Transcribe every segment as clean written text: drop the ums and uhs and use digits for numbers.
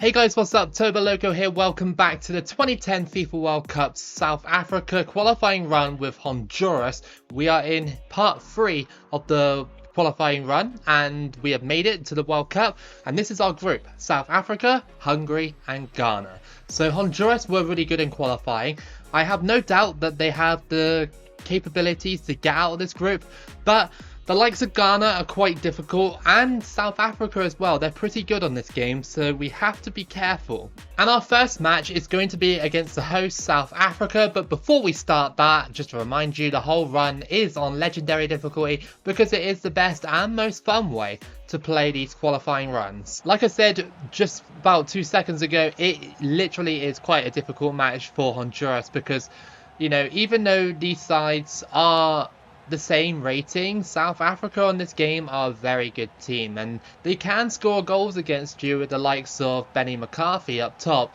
Hey guys, what's up? Toboloco here. Welcome back to the 2010 FIFA World Cup South Africa qualifying run with Honduras. We are in part 3 of the qualifying run and we have made it to the World Cup, and this is our group: South Africa, Hungary and Ghana. So Honduras were really good in qualifying. I have no doubt that they have the capabilities to get out of this group, but the likes of Ghana are quite difficult, and South Africa as well. They're pretty good on this game, so we have to be careful. And our first match is going to be against the host South Africa, but before we start that, just to remind you, the whole run is on legendary difficulty because it is the best and most fun way to play these qualifying runs. Like I said just about 2 seconds ago, it literally is quite a difficult match for Honduras because, you know, even though these sides are the same rating, South Africa on this game are a very good team and they can score goals against you. With the likes of Benny McCarthy up top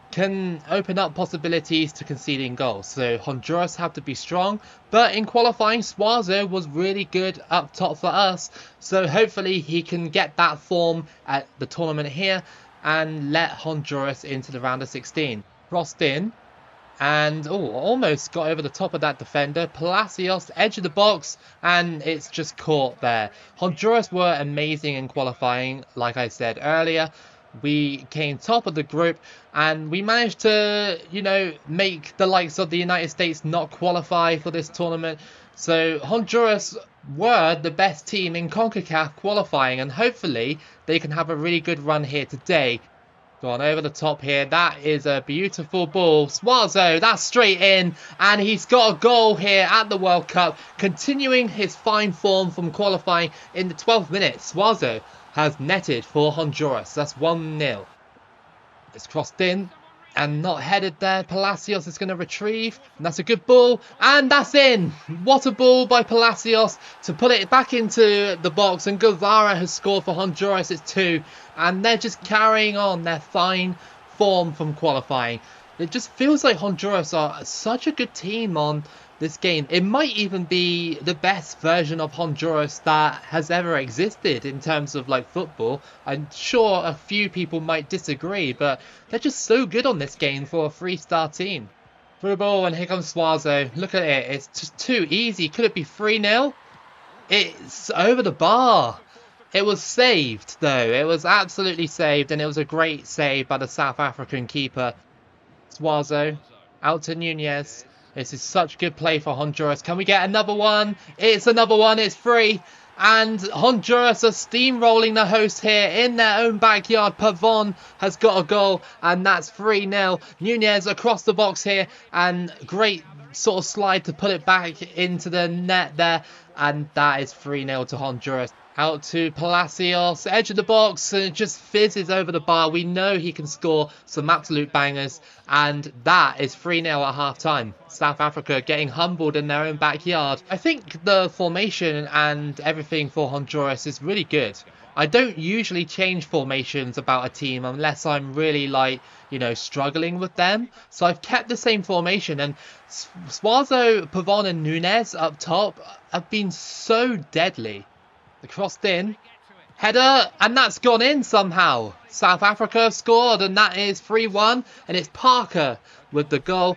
can open up possibilities to conceding goals, so Honduras have to be strong. But in qualifying, Suazo was really good up top for us, so hopefully he can get that form at the tournament here and let Honduras into the round of 16. Crossed in and almost got over the top of that defender. Palacios, edge of the box, and it's just caught there. Honduras were amazing in qualifying. Like I said earlier, we came top of the group and we managed to, you know, make the likes of the United States not qualify for this tournament. So Honduras were the best team in CONCACAF qualifying, and hopefully they can have a really good run here today. Gone over the top here. That is a beautiful ball. Suazo, that's straight in, and he's got a goal here at the World Cup, continuing his fine form from qualifying. In the 12th minute, Suazo has netted for Honduras. That's 1-0. It's crossed in and not headed there. Palacios is going to retrieve, and that's a good ball, and that's in. What a ball by Palacios to put it back into the box, and Guevara has scored for Honduras. It's 2, and they're just carrying on their fine form from qualifying. It just feels like Honduras are such a good team on this game. It might even be the best version of Honduras that has ever existed in terms of like football. I'm sure a few people might disagree, but they're just so good on this game for a 3-star team. Through ball, and here comes Suazo. Look at it, it's just too easy. Could it be 3-0? It's over the bar. It was saved though. It was absolutely saved, and it was a great save by the South African keeper. Suazo out to Nunez. This is such good play for Honduras. Can we get another one? It's another one. It's 3. And Honduras are steamrolling the host here in their own backyard. Pavon has got a goal, and that's 3-0. Nunez across the box here, and great sort of slide to put it back into the net there. And that is 3-0 to Honduras. Out to Palacios, edge of the box, and it just fizzes over the bar. We know he can score some absolute bangers, and that is 3-0 at half-time. South Africa getting humbled in their own backyard. I think the formation and everything for Honduras is really good. I don't usually change formations about a team unless I'm really, like, you know, struggling with them. So I've kept the same formation, and Suazo, Pavon and Nunez up top have been so deadly. The crossed in, header, and that's gone in somehow. South Africa scored, and that is 3-1, and it's Parker with the goal.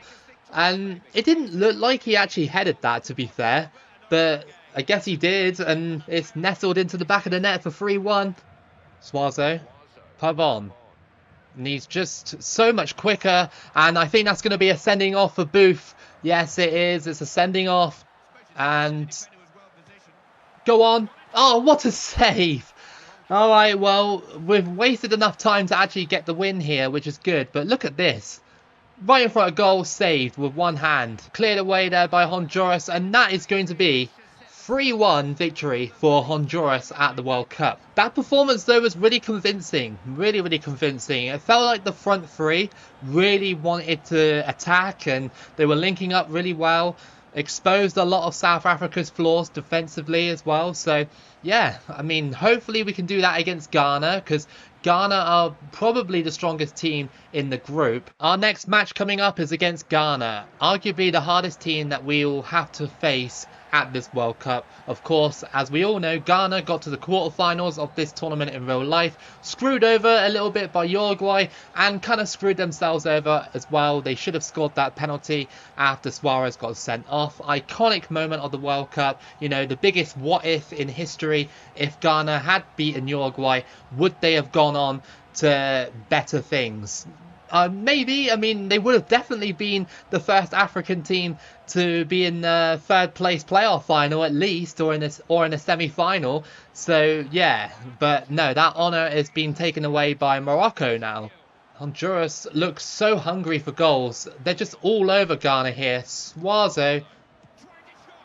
And it didn't look like he actually headed that, to be fair, but I guess he did, and it's nestled into the back of the net for 3-1. Suazo, Pavon, and he's just so much quicker, and I think that's going to be a sending off for Booth. Yes, it is. It's a sending off, and go on. Oh, what a save. All right, well, we've wasted enough time to actually get the win here, which is good. But look at this. Right in front of goal, saved with one hand. Cleared away there by Honduras, and that is going to be 3-1 victory for Honduras at the World Cup. That performance, though, was really convincing. Really, really convincing. It felt like the front three really wanted to attack, and they were linking up really well. Exposed a lot of South Africa's flaws defensively as well. So yeah, I mean, hopefully we can do that against Ghana, because Ghana are probably the strongest team in the group. Our next match coming up is against Ghana, arguably the hardest team that we will have to face at this World Cup. Of course, as we all know, Ghana got to the quarterfinals of this tournament in real life, screwed over a little bit by Uruguay, and kind of screwed themselves over as well. They should have scored that penalty after Suarez got sent off. Iconic moment of the World Cup, you know, the biggest what if in history. If Ghana had beaten Uruguay, would they have gone on to better things? Maybe. I mean, they would have definitely been the first African team to be in the third place playoff final at least, or in a semi-final. So yeah, but no, that honour is being taken away by Morocco now. Honduras looks so hungry for goals. They're just all over Ghana here. Suazo.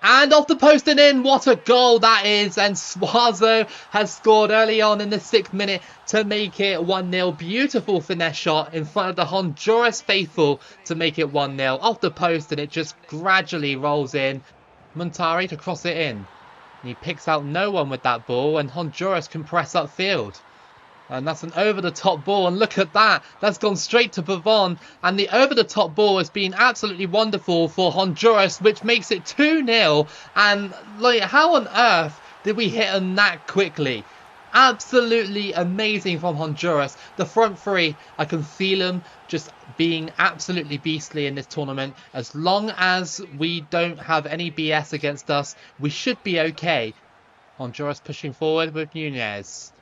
And off the post and in, what a goal that is. And Suazo has scored early on in the 6th minute to make it 1-0. Beautiful finesse shot in front of the Honduras faithful to make it 1-0. Off the post, and it just gradually rolls in. Montari to cross it in. And he picks out no one with that ball, and Honduras can press upfield. And that's an over-the-top ball, and look at that. That's gone straight to Pavon, and the over-the-top ball has been absolutely wonderful for Honduras, which makes it 2-0. And like, how on earth did we hit them that quickly? Absolutely amazing from Honduras. The front three, I can feel them just being absolutely beastly in this tournament. As long as we don't have any BS against us, we should be okay. Honduras pushing forward with Nunez.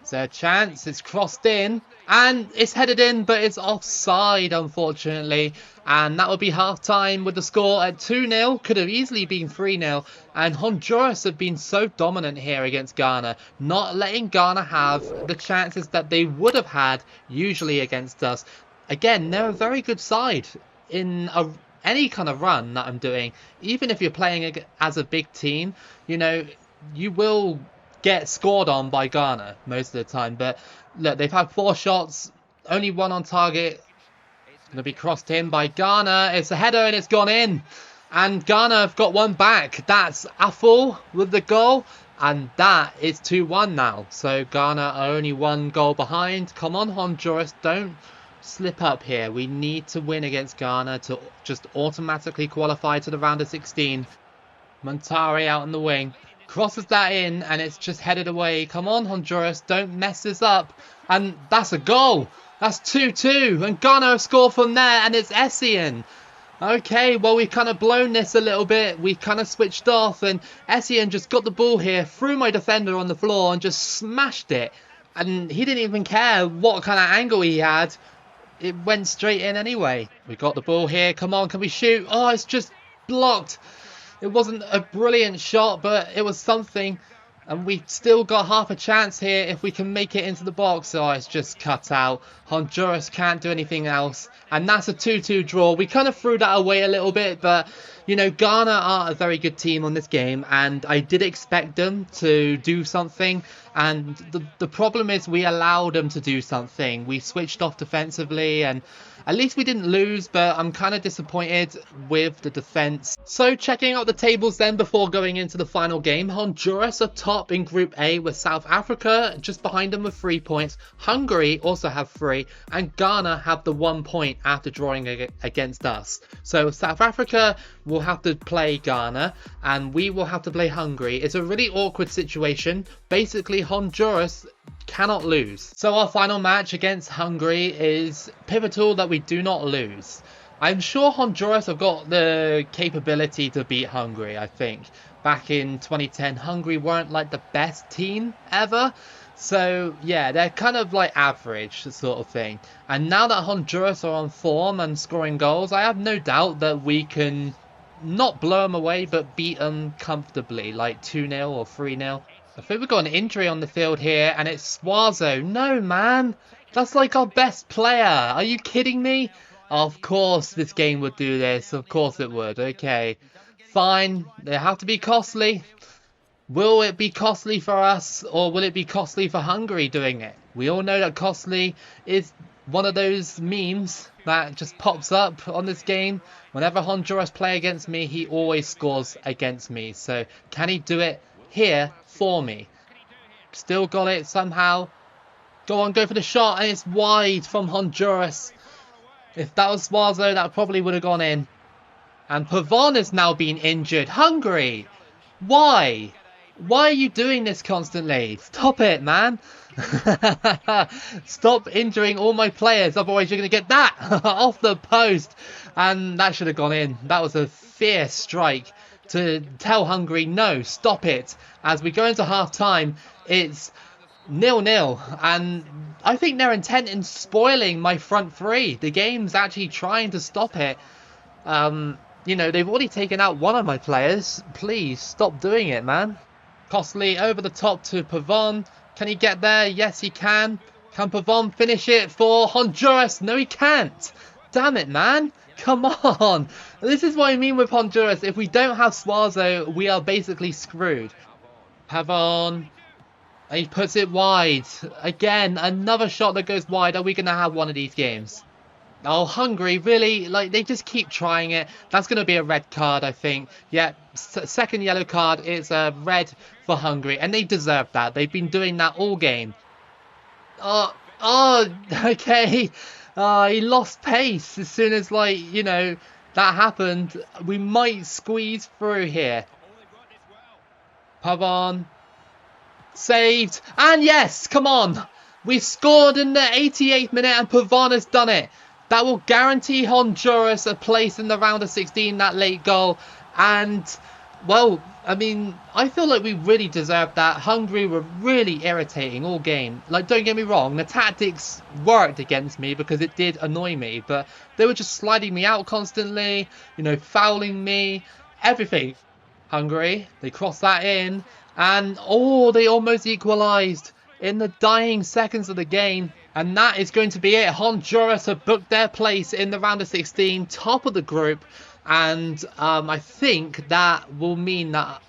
Is there a chance? It's crossed in and it's headed in, but it's offside, unfortunately. And that will be half-time with the score at 2-0. Could have easily been 3-0. And Honduras have been so dominant here against Ghana, not letting Ghana have the chances that they would have had usually against us. Again, they're a very good side in any kind of run that I'm doing. Even if you're playing as a big team, you know, you will get scored on by Ghana most of the time. But look, they've had 4 shots, only 1 on target. Going to be crossed in by Ghana. It's a header and it's gone in. And Ghana have got 1 back. That's Aful with the goal. And that is 2-1 now. So Ghana are only 1 goal behind. Come on, Honduras, don't slip up here. We need to win against Ghana to just automatically qualify to the round of 16. Montari out on the wing. Crosses that in and it's just headed away. Come on, Honduras, don't mess this up. And that's a goal. That's 2-2. And Ghana have scored from there, and it's Essien. Okay, well, we've kind of blown this a little bit. We've kind of switched off, and Essien just got the ball here, threw my defender on the floor and just smashed it. And he didn't even care what kind of angle he had. It went straight in anyway. We got the ball here. Come on, can we shoot? Oh, it's just blocked. It wasn't a brilliant shot, but it was something. And we've still got half a chance here if we can make it into the box. Oh, it's just cut out. Honduras can't do anything else. And that's a 2-2 draw. We kind of threw that away a little bit, but, you know, Ghana are a very good team on this game. And I did expect them to do something. And the problem is we allowed them to do something. We switched off defensively, and at least we didn't lose, but I'm kind of disappointed with the defence. So checking out the tables then before going into the final game. Honduras are top in Group A with South Africa just behind them with 3 points. Hungary also have 3, and Ghana have the 1 point after drawing against us. So South Africa will have to play Ghana, and we will have to play Hungary. It's a really awkward situation. Basically, Honduras cannot lose. So our final match against Hungary is pivotal that we do not lose. I'm sure Honduras have got the capability to beat Hungary, I think. Back in 2010, Hungary weren't like the best team ever. So yeah, they're kind of like average sort of thing. And now that Honduras are on form and scoring goals, I have no doubt that we can not blow them away, but beat them comfortably, like 2-0 or 3-0. I think we've got an injury on the field here, and it's Suazo. No, man. That's like our best player. Are you kidding me? Of course this game would do this. Of course it would. Okay. Fine. They have to be costly. Will it be costly for us, or will it be costly for Hungary doing it? We all know that costly is one of those memes that just pops up on this game. Whenever Honduras play against me, he always scores against me. So can he do it here for me? Still got it somehow. Go on, go for the shot, and it's wide from Honduras. If that was Suazo, that probably would have gone in. And Pavon has now been injured. Hungary Why? Why are you doing this constantly? Stop it, man. Stop injuring all my players, otherwise you're going to get that off the post. And that should have gone in. That was a fierce strike to tell Hungary, no, stop it. As we go into half-time, it's 0-0. And I think they're intent in spoiling my front three. The game's actually trying to stop it. You know, they've already taken out one of my players. Please, stop doing it, man. Costly over the top to Pavon. Can he get there? Yes, he can. Can Pavon finish it for Honduras? No, he can't. Damn it, man. Come on. This is what I mean with Honduras. If we don't have Suazo, we are basically screwed. Pavon. He puts it wide. Again, another shot that goes wide. Are we going to have one of these games? Oh, Hungary, really? Like, they just keep trying it. That's going to be a red card, I think. Yeah, second yellow card is a red for Hungary. And they deserve that. They've been doing that all game. Okay. He lost pace as soon as, like, you know, that happened. We might squeeze through here. Pavon. Saved. And yes, come on. We've scored in the 88th minute and Pavon has done it. That will guarantee Honduras a place in the round of 16, that late goal. And, well, I mean, I feel like we really deserved that. Hungary were really irritating all game. Like, don't get me wrong, the tactics worked against me because it did annoy me. But they were just sliding me out constantly, you know, fouling me, everything. Hungary, they crossed that in. And, oh, they almost equalised in the dying seconds of the game. And that is going to be it. Honduras have booked their place in the round of 16, top of the group. And I think that will mean that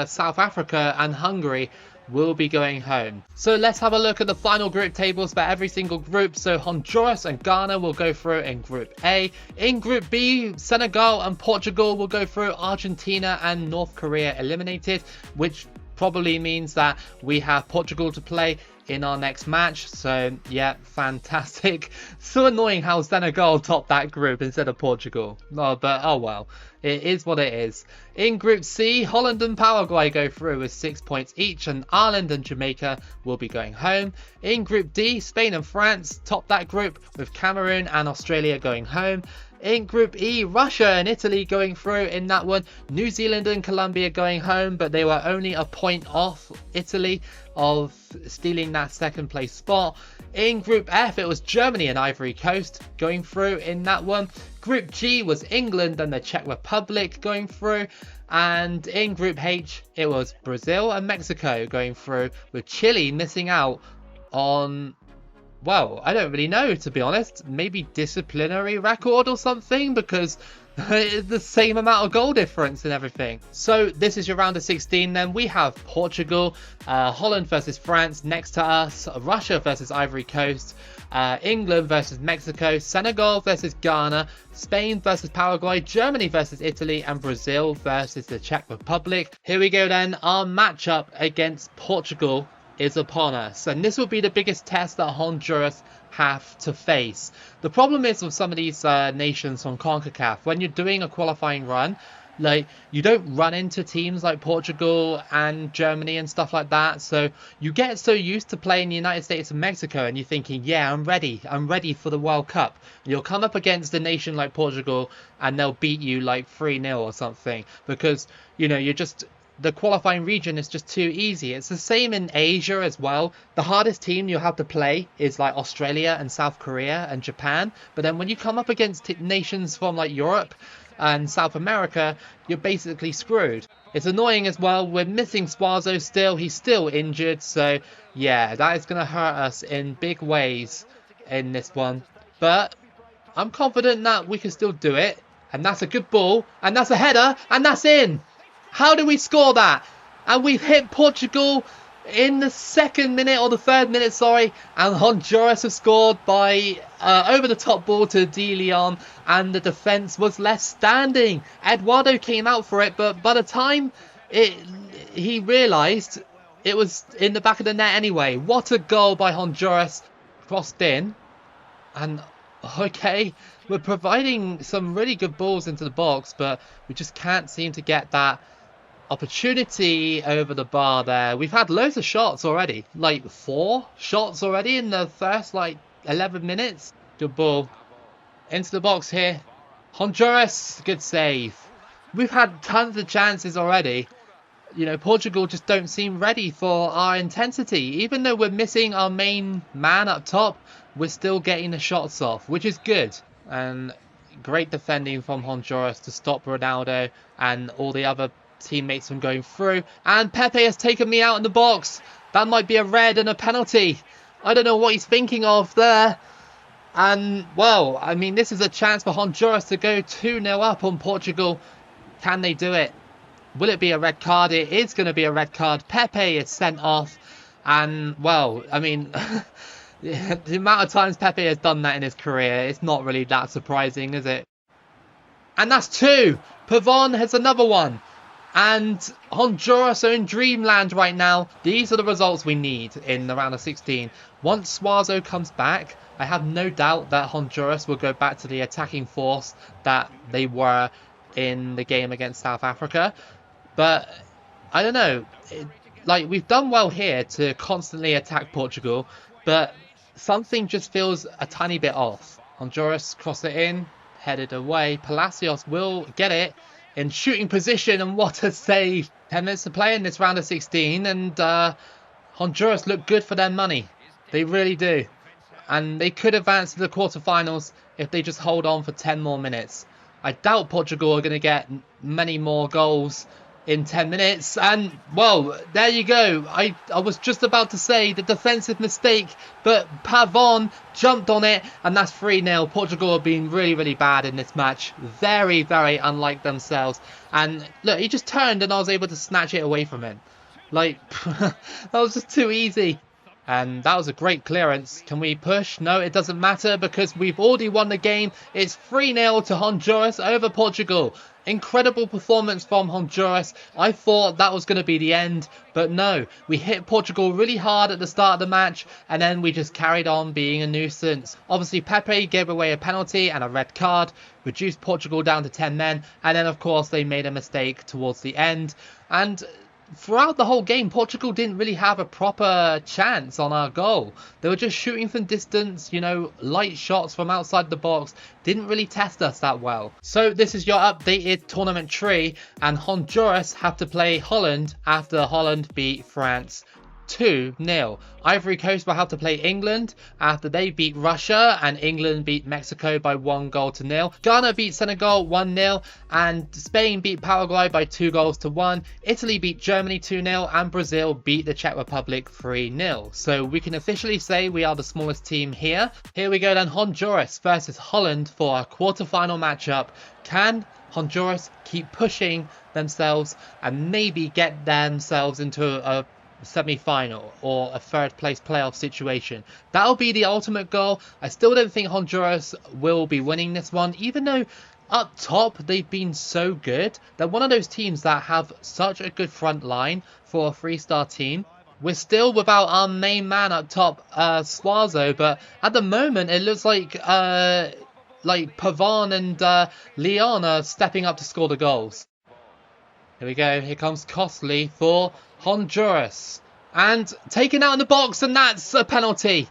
South Africa and Hungary will be going home. So let's have a look at the final group tables for every single group. So Honduras and Ghana will go through in Group A. In Group B, Senegal and Portugal will go through. Argentina and North Korea eliminated, which probably means that we have Portugal to play in our next match. So yeah, fantastic. So annoying how Senegal topped that group instead of Portugal. Oh, but oh well, it is what it is. In Group C, Holland and Paraguay go through with 6 points each, and Ireland and Jamaica will be going home. In Group D, Spain and France top that group, with Cameroon and Australia going home. In Group E, Russia and Italy going through in that one. New Zealand and Colombia going home, but they were only a point off Italy of stealing that second place spot. In Group F, it was Germany and Ivory Coast going through in that one. Group G was England and the Czech Republic going through. And in Group H, it was Brazil and Mexico going through, with Chile missing out on... well, I don't really know, to be honest. Maybe disciplinary record or something, because it's the same amount of goal difference and everything. So this is your round of 16 then. We have Portugal, Holland versus France next to us, Russia versus Ivory Coast, England versus Mexico, Senegal versus Ghana, Spain versus Paraguay, Germany versus Italy, and Brazil versus the Czech Republic. Here we go then. Our matchup against Portugal is upon us, and this will be the biggest test that Honduras have to face. The problem is with some of these nations from CONCACAF, when you're doing a qualifying run, like, you don't run into teams like Portugal and Germany and stuff like that, so you get so used to playing the United States and Mexico and you're thinking, yeah, I'm ready for the World Cup. You'll come up against a nation like Portugal and they'll beat you like 3-0 or something, because, you know, you're just... the qualifying region is just too easy. It's the same in Asia as well. The hardest team you have to play is like Australia and South Korea and Japan. But then when you come up against nations from like Europe and South America, you're basically screwed. It's annoying as well. We're missing Suazo still. He's still injured. So yeah, that is going to hurt us in big ways in this one. But I'm confident that we can still do it. And that's a good ball. And that's a header. And that's in. How do we score that? And we've hit Portugal in the second minute, or the third minute, sorry. And Honduras have scored by over the top ball to Leon, and the defence was left standing. Eduardo came out for it, but by the time he realised it was in the back of the net anyway. What a goal by Honduras. Crossed in. And okay, we're providing some really good balls into the box, but we just can't seem to get that opportunity over the bar there. We've had loads of shots already. Like 4 shots already in the first like 11 minutes. Good ball. Into the box here. Honduras, good save. We've had tons of chances already. You know, Portugal just don't seem ready for our intensity. Even though we're missing our main man up top, we're still getting the shots off, which is good. And great defending from Honduras to stop Ronaldo and all the other teammates from going through. And Pepe has taken me out in the box. That might be a red and a penalty. I don't know what he's thinking of there. And, well, I mean, this is a chance for Honduras to go 2-0 up on Portugal. Can they do it? Will it be a red card? It is going to be a red card. Pepe is sent off. And, well, I mean, the amount of times Pepe has done that in his career, it's not really that surprising, is it? And that's 2. Pavon has another one. And Honduras are in dreamland right now. These are the results we need in the round of 16. Once Suazo comes back, I have no doubt that Honduras will go back to the attacking force that they were in the game against South Africa. But I don't know. Like, we've done well here to constantly attack Portugal, but something just feels a tiny bit off. Honduras cross it in, headed away. Palacios will get it in shooting position, and what a save. 10 minutes to play in this round of 16, and Honduras look good for their money. They really do. And they could advance to the quarterfinals if they just hold on for 10 more minutes. I doubt Portugal are going to get many more goals in 10 minutes. And, well, there you go. I was just about to say the defensive mistake, but Pavon jumped on it, and that's 3-0. Portugal have been really, really bad in this match. Very, very unlike themselves. And, look, he just turned and I was able to snatch it away from him. Like, that was just too easy. And that was a great clearance. Can we push? No, it doesn't matter because we've already won the game. It's 3-0 to Honduras over Portugal. Incredible performance from Honduras. I thought that was going to be the end, but no. We hit Portugal really hard at the start of the match, and then we just carried on being a nuisance. Obviously, Pepe gave away a penalty and a red card, reduced Portugal down to 10 men, and then, of course, they made a mistake towards the end. And throughout the whole game, Portugal didn't really have a proper chance on our goal. They were just shooting from distance, you know, light shots from outside the box. Didn't really test us that well. So this is your updated tournament tree, and Honduras have to play Holland after Holland beat France 2-0. Ivory Coast will have to play England after they beat Russia, and England beat Mexico by 1-0. Ghana beat Senegal 1-0, and Spain beat Paraguay by 2-1. Italy beat Germany 2-0, and Brazil beat the Czech Republic 3-0. So we can officially say we are the smallest team here. Here we go then, Honduras versus Holland for a quarter-final matchup. Can Honduras keep pushing themselves and maybe get themselves into a semi-final or a third place playoff situation? That'll be the ultimate goal. I still don't think Honduras will be winning this one, even though up top they've been so good. They're one of those teams that have such a good front line for a 3-star team. We're still without our main man up top, Suazo, but at the moment it looks like Pavon and Leon are stepping up to score the goals. Here we go. Here comes Costly for Honduras. And taken out in the box, and that's a penalty.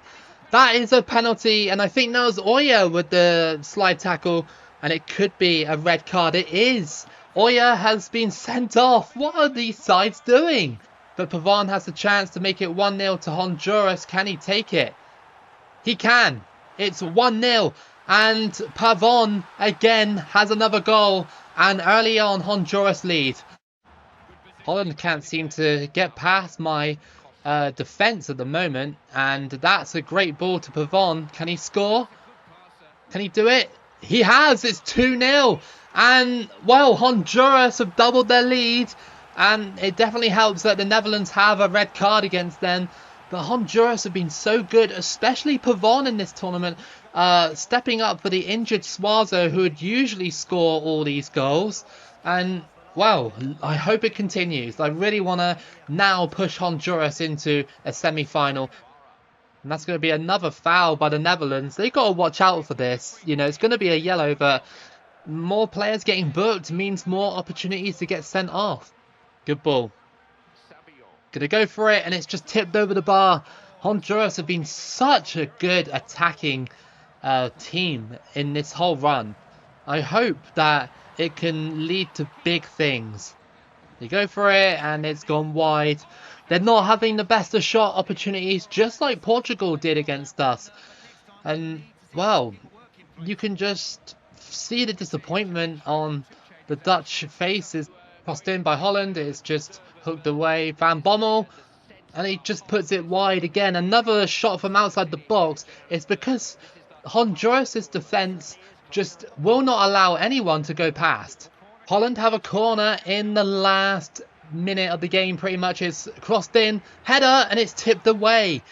That is a penalty, and I think that was Oya with the slide tackle, and it could be a red card. It is. Oya has been sent off. What are these sides doing? But Pavon has the chance to make it 1-0 to Honduras. Can he take it? He can. It's 1-0. And Pavon again has another goal. And early on, Honduras lead. Holland can't seem to get past my defence at the moment. And that's a great ball to Pavon. Can he score? Can he do it? He has. It's 2-0. And, well, Honduras have doubled their lead. And it definitely helps that the Netherlands have a red card against them. But Honduras have been so good, especially Pavon in this tournament, stepping up for the injured Suazo, who would usually score all these goals. And, well, I hope it continues. I really want to now push Honduras into a semi-final. And that's going to be another foul by the Netherlands. They've got to watch out for this. You know, it's going to be a yellow, but more players getting booked means more opportunities to get sent off. Good ball. Gonna go for it, and it's just tipped over the bar. Honduras have been such a good attacking team in this whole run. I hope that it can lead to big things. They go for it, and it's gone wide. They're not having the best of shot opportunities, just like Portugal did against us. And, well, you can just see the disappointment on the Dutch faces. Crossed in by Holland, it's just hooked away. Van Bommel, and he just puts it wide again. Another shot from outside the box. It's because Honduras' defence just will not allow anyone to go past. Holland have a corner in the last minute of the game, pretty much. It's crossed in, header, and it's tipped away.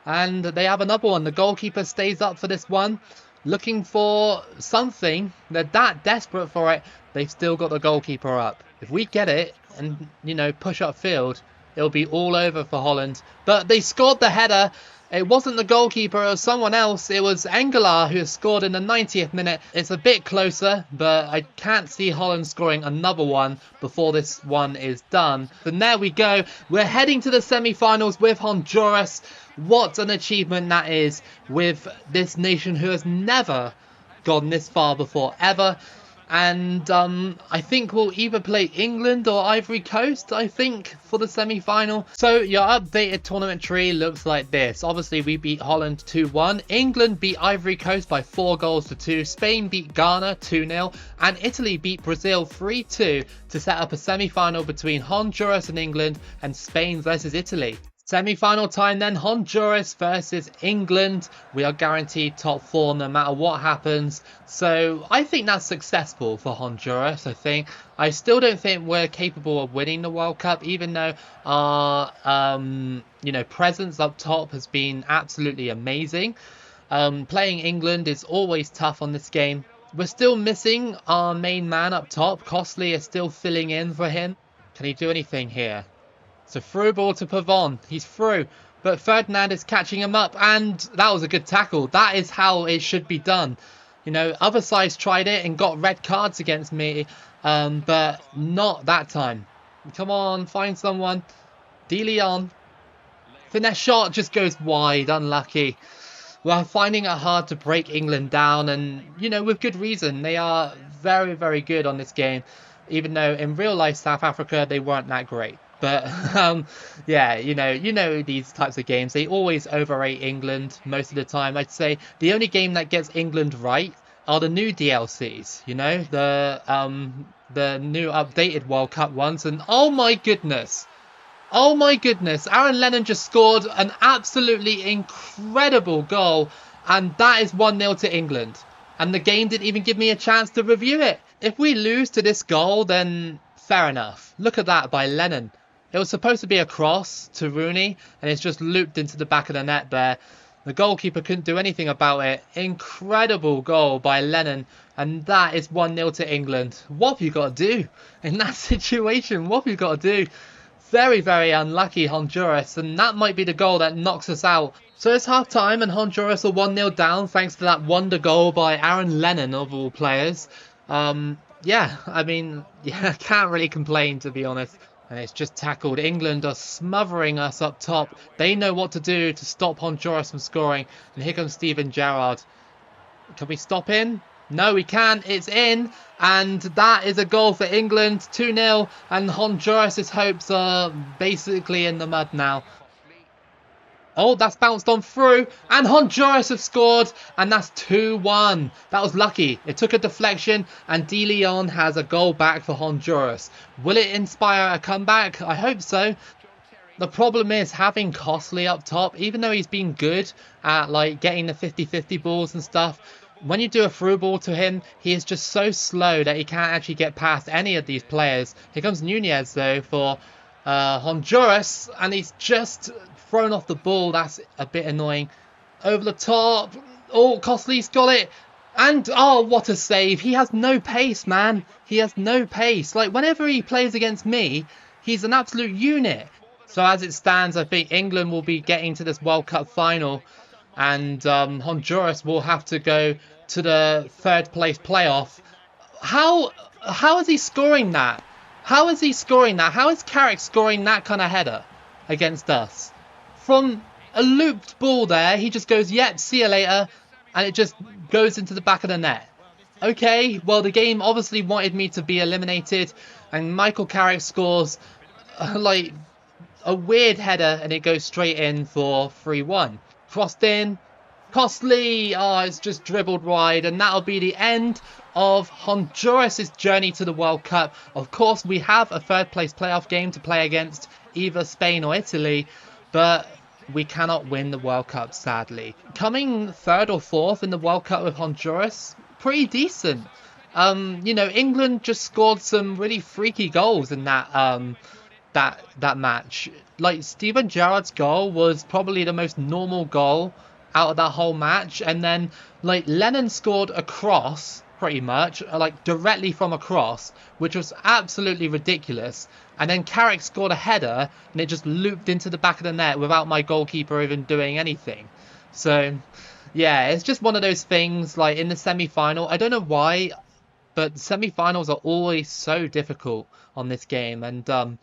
And they have another one. The goalkeeper stays up for this one, looking for something. They're that desperate for it. They've still got the goalkeeper up. If we get it and, you know, push upfield, it'll be all over for Holland. But they scored the header. It wasn't the goalkeeper, it was someone else. It was Engelaar who scored in the 90th minute. It's a bit closer, but I can't see Holland scoring another one before this one is done. And there we go. We're heading to the semi-finals with Honduras. What an achievement that is with this nation who has never gone this far before, ever. And I think we'll either play England or Ivory Coast, I think, for the semi-final. So your updated tournament tree looks like this. Obviously, we beat Holland 2-1. England beat Ivory Coast by 4-2. Spain beat Ghana 2-0. And Italy beat Brazil 3-2 to set up a semi-final between Honduras and England and Spain versus Italy. Semi-final time then, Honduras versus England. We are guaranteed top 4 no matter what happens. So I think that's successful for Honduras, I think. I still don't think we're capable of winning the World Cup, even though our presence up top has been absolutely amazing. Playing England is always tough on this game. We're still missing our main man up top. Costly is still filling in for him. Can he do anything here? It's a through ball to Pavon. He's through. But Ferdinand is catching him up. And that was a good tackle. That is how it should be done. You know, other sides tried it and got red cards against me. But not that time. Come on, find someone. De Leon. Finesse shot just goes wide. Unlucky. We're finding it hard to break England down. And, you know, with good reason. They are very, very good on this game. Even though in real life South Africa, they weren't that great. But, yeah, you know these types of games, they always overrate England most of the time. I'd say the only game that gets England right are the new DLCs, you know, the new updated World Cup ones. And oh my goodness, Aaron Lennon just scored an absolutely incredible goal. And that is 1-0 to England. And the game didn't even give me a chance to review it. If we lose to this goal, then fair enough. Look at that by Lennon. It was supposed to be a cross to Rooney, and it's just looped into the back of the net there. The goalkeeper couldn't do anything about it. Incredible goal by Lennon, and that is 1-0 to England. What have you got to do in that situation? What have you got to do? Very, very unlucky Honduras, and that might be the goal that knocks us out. So it's half time, and Honduras are 1-0 down thanks to that wonder goal by Aaron Lennon of all players. Yeah, I mean, yeah, can't really complain, to be honest. And it's just tackled. England are smothering us up top. They know what to do to stop Honduras from scoring. And here comes Steven Gerrard. Can we stop him? No, we can't. It's in. And that is a goal for England. 2-0. And Honduras' hopes are basically in the mud now. Oh, that's bounced on through. And Honduras have scored. And that's 2-1. That was lucky. It took a deflection. And De Leon has a goal back for Honduras. Will it inspire a comeback? I hope so. The problem is having Costly up top. Even though he's been good at like getting the 50-50 balls and stuff. When you do a through ball to him, he is just so slow that he can't actually get past any of these players. Here comes Nunez though for Honduras. And he's just thrown off the ball. That's a bit annoying. Over the top. Oh, Costly's got it. And, oh, what a save. He has no pace, man. He has no pace. Like, whenever he plays against me, he's an absolute unit. So as it stands, I think England will be getting to this World Cup final. And Honduras will have to go to the third place playoff. How is he scoring that? How is he scoring that? How is Carrick scoring that kind of header against us? From a looped ball there, he just goes, yep, see you later. And it just goes into the back of the net. Okay, well, the game obviously wanted me to be eliminated. And Michael Carrick scores like a weird header and it goes straight in for 3-1. Crossed in. Costly. Oh, it's just dribbled wide. And that'll be the end of Honduras' journey to the World Cup. Of course, we have a third place playoff game to play against either Spain or Italy. But we cannot win the World Cup, sadly. Coming third or fourth in the World Cup with Honduras, pretty decent. You know, England just scored some really freaky goals in that that match. Like, Steven Gerrard's goal was probably the most normal goal out of that whole match. And then, like, Lennon scored a cross, pretty much, like, directly from a cross, which was absolutely ridiculous. And then Carrick scored a header, and it just looped into the back of the net without my goalkeeper even doing anything. So, yeah, it's just one of those things, like, in the semi-final. I don't know why, but semi-finals are always so difficult on this game. And,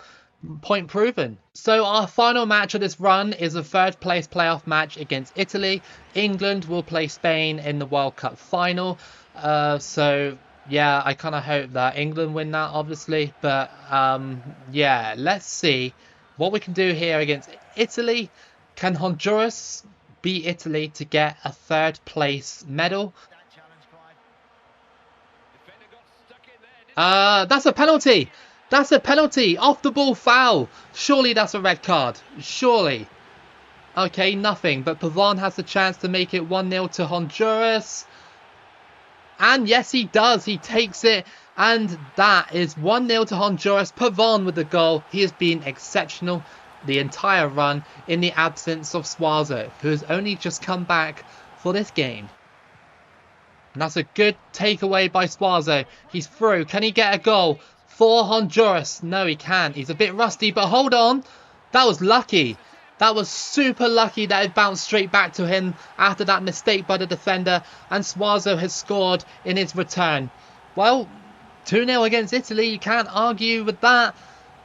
point proven. So our final match of this run is a third place playoff match against Italy. England will play Spain in the World Cup final. So yeah, I kind of hope that England win that, obviously. But yeah, let's see what we can do here against Italy. Can Honduras beat Italy to get a third place medal? That's a penalty. That's a penalty. Off the ball foul. Surely that's a red card. Surely. Okay, nothing. But Pavon has the chance to make it 1-0 to Honduras. And yes, he does. He takes it. And that is 1-0 to Honduras. Pavon with the goal. He has been exceptional the entire run in the absence of Suazo, who has only just come back for this game. And that's a good takeaway by Suazo. He's through. Can he get a goal for Honduras? No, he can't. He's a bit rusty, but hold on. That was lucky. That was super lucky that it bounced straight back to him after that mistake by the defender. And Suazo has scored in his return. Well, 2-0 against Italy. You can't argue with that.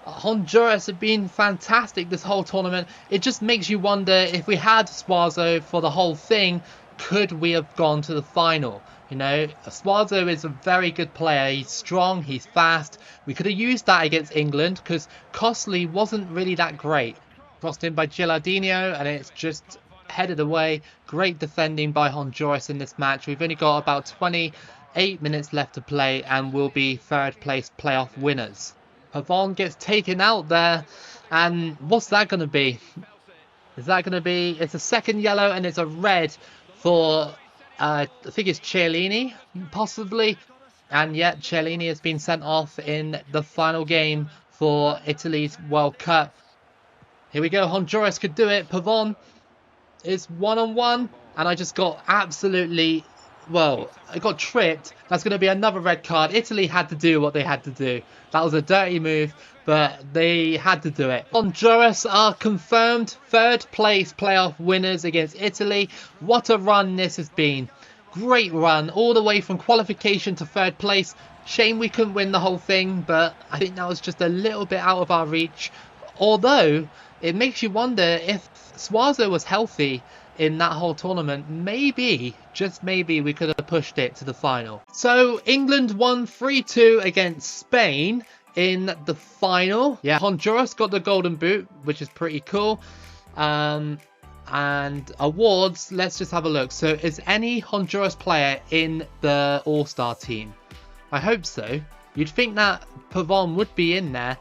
Honduras have been fantastic this whole tournament. It just makes you wonder, if we had Suazo for the whole thing, could we have gone to the final? You know, Suazo is a very good player. He's strong, he's fast. We could have used that against England because Costly wasn't really that great. Crossed in by Gilardino and it's just headed away. Great defending by Honduras in this match. We've only got about 28 minutes left to play and we'll be third place playoff winners. Pavon gets taken out there, and what's that going to be? Is that going to be... It's a second yellow and it's a red for... I think it's Chiellini, possibly. And yet, Chiellini has been sent off in the final game for Italy's World Cup. Here we go. Honduras could do it. Pavon is one-on-one. And I just got absolutely... Well, I got tripped. That's going to be another red card. Italy had to do what they had to do. That was a dirty move, but they had to do it. Honduras are confirmed third place playoff winners against Italy. What a run this has been. Great run all the way from qualification to third place. Shame we couldn't win the whole thing, but I think that was just a little bit out of our reach. Although, it makes you wonder if Suazo was healthy in that whole tournament, maybe, just maybe, we could have pushed it to the final. So England won 3-2 against Spain in the final. Yeah, Honduras got the golden boot, which is pretty cool. And awards, let's just have a look. So is any Honduras player in the All-Star team? I hope so. You'd think that Pavon would be in there.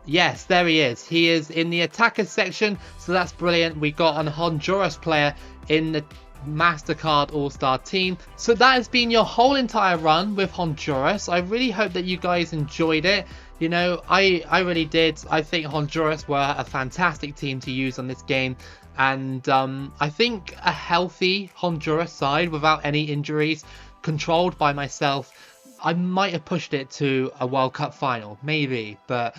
Yes, there he is. He is in the attackers section, so that's brilliant. We got a Honduras player in the MasterCard All-Star team. So that has been your whole entire run with Honduras. I really hope that you guys enjoyed it. You know, I really did. I think Honduras were a fantastic team to use on this game. And I think a healthy Honduras side without any injuries, controlled by myself, I might have pushed it to a World Cup final. Maybe, but...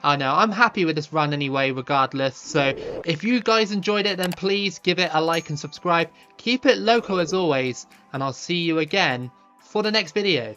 I know, I'm happy with this run anyway, regardless. So, if you guys enjoyed it, then please give it a like and subscribe. Keep it local as always, and I'll see you again for the next video.